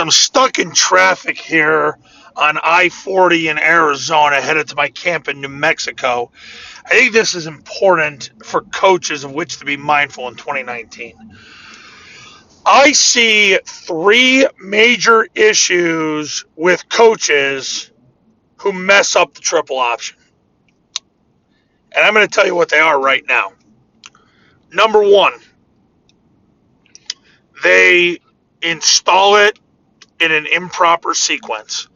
I'm stuck in traffic here on I-40 in Arizona, headed to my camp in New Mexico. I think this is important for coaches of which to be mindful in 2019. I see three major issues with coaches who mess up the triple option. And I'm going to tell you what they are right now. Number one, they install it in an improper sequence.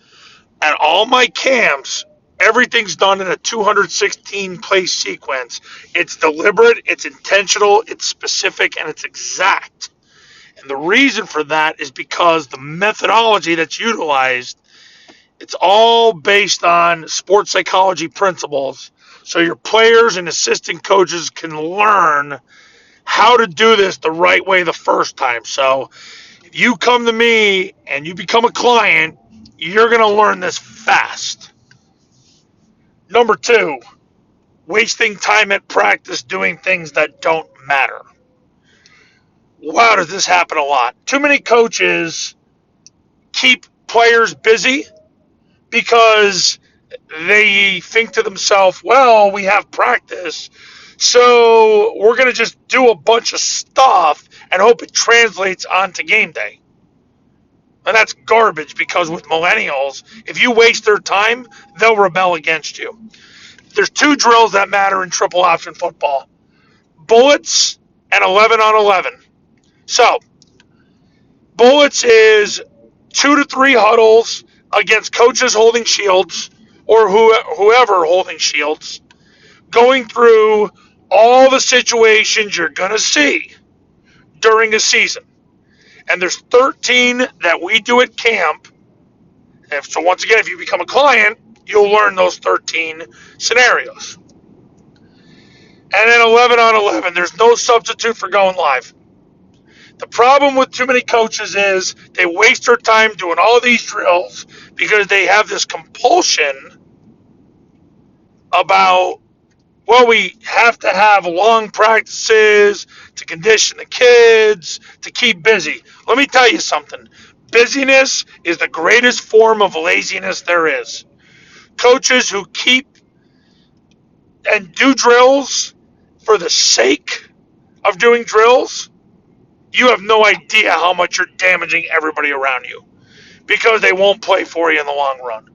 At all my camps, everything's done in a 216 play sequence. It's deliberate, it's intentional, it's specific, and it's exact. And the reason for that is because the methodology that's utilized, it's all based on sports psychology principles. So your players and assistant coaches can learn how to do this the right way the first time. So if you come to me and you become a client, you're going to learn this fast. Number two, wasting time at practice doing things that don't matter. Wow, does this happen a lot? Too many coaches keep players busy because they think to themselves, well, we have practice, so we're going to just do a bunch of stuff and hope it translates onto game day. And that's garbage, because with millennials, if you waste their time, they'll rebel against you. There's two drills that matter in triple option football: bullets and 11 on 11. So, bullets is 2 to 3 huddles against coaches holding shields or whoever holding shields, going through all the situations you're going to see during a season. And there's 13 that we do at camp. So once again, if you become a client, you'll learn those 13 scenarios. And then 11 on 11, there's no substitute for going live. The problem with too many coaches is they waste their time doing all of these drills because they have this compulsion about, well, we have to have long practices to condition the kids, to keep busy. Let me tell you something. Busyness is the greatest form of laziness there is. Coaches who keep and do drills for the sake of doing drills, you have no idea how much you're damaging everybody around you, because they won't play for you in the long run.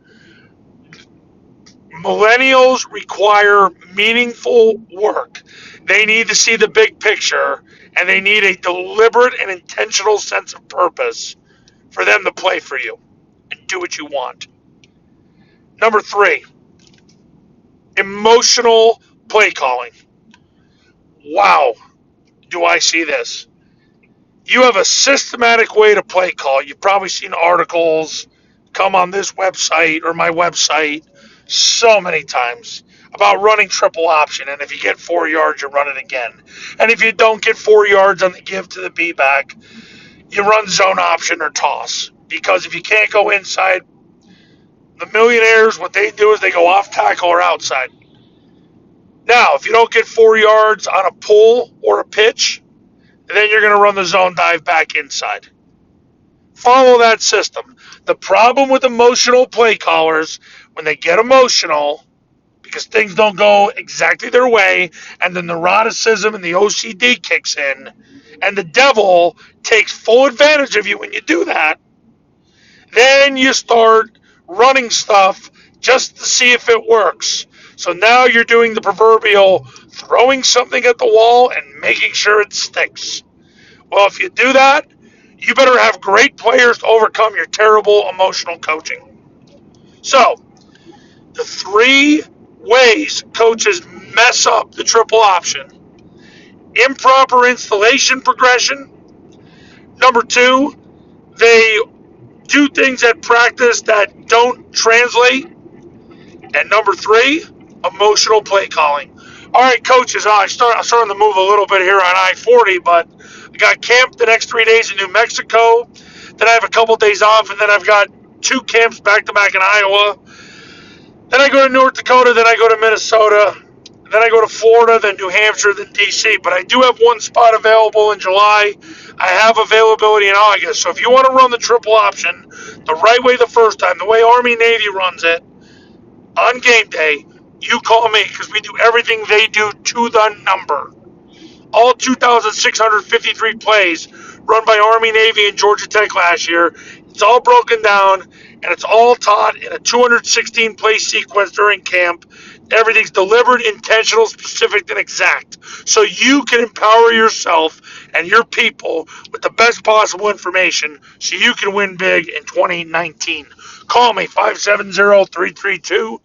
Millennials require meaningful work. They need to see the big picture, and they need a deliberate and intentional sense of purpose for them to play for you and do what you want. Number three, emotional play calling. Wow, do I see this. You have a systematic way to play call. You've probably seen articles come on this website or my website so many times about running triple option. And if you get 4 yards, you run it again. And if you don't get 4 yards on the give to the B back, you run zone option or toss. Because if you can't go inside, the millionaires, what they do is they go off tackle or outside. Now, if you don't get 4 yards on a pull or a pitch, then you're going to run the zone dive back inside. Follow that system. The problem with emotional play callers, when they get emotional because things don't go exactly their way, and the neuroticism and the OCD kicks in, and the devil takes full advantage of you when you do that, then you start running stuff just to see if it works. So now you're doing the proverbial throwing something at the wall and making sure it sticks. Well, if you do that, you better have great players to overcome your terrible emotional coaching. So, the three ways coaches mess up the triple option: improper installation progression. Number two, they do things at practice that don't translate. And number three, emotional play calling. All right, coaches, I'm starting to move a little bit here on I-40, but I got camp the next 3 days in New Mexico. Then I have a couple days off, and then I've got 2 camps back-to-back in Iowa. Then I go to North Dakota, then I go to Minnesota. Then I go to Florida, then New Hampshire, then DC. But I do have one spot available in July. I have availability in August. So if you want to run the triple option the right way the first time, the way Army Navy runs it on game day, you call me because we do everything they do to the number. All 2,653 plays run by Army, Navy, and Georgia Tech last year. It's all broken down, and it's all taught in a 216 play sequence during camp. Everything's deliberate, intentional, specific, and exact. So you can empower yourself and your people with the best possible information so you can win big in 2019. Call me 570-332-0265,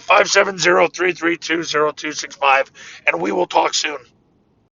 570-332-0265, and we will talk soon.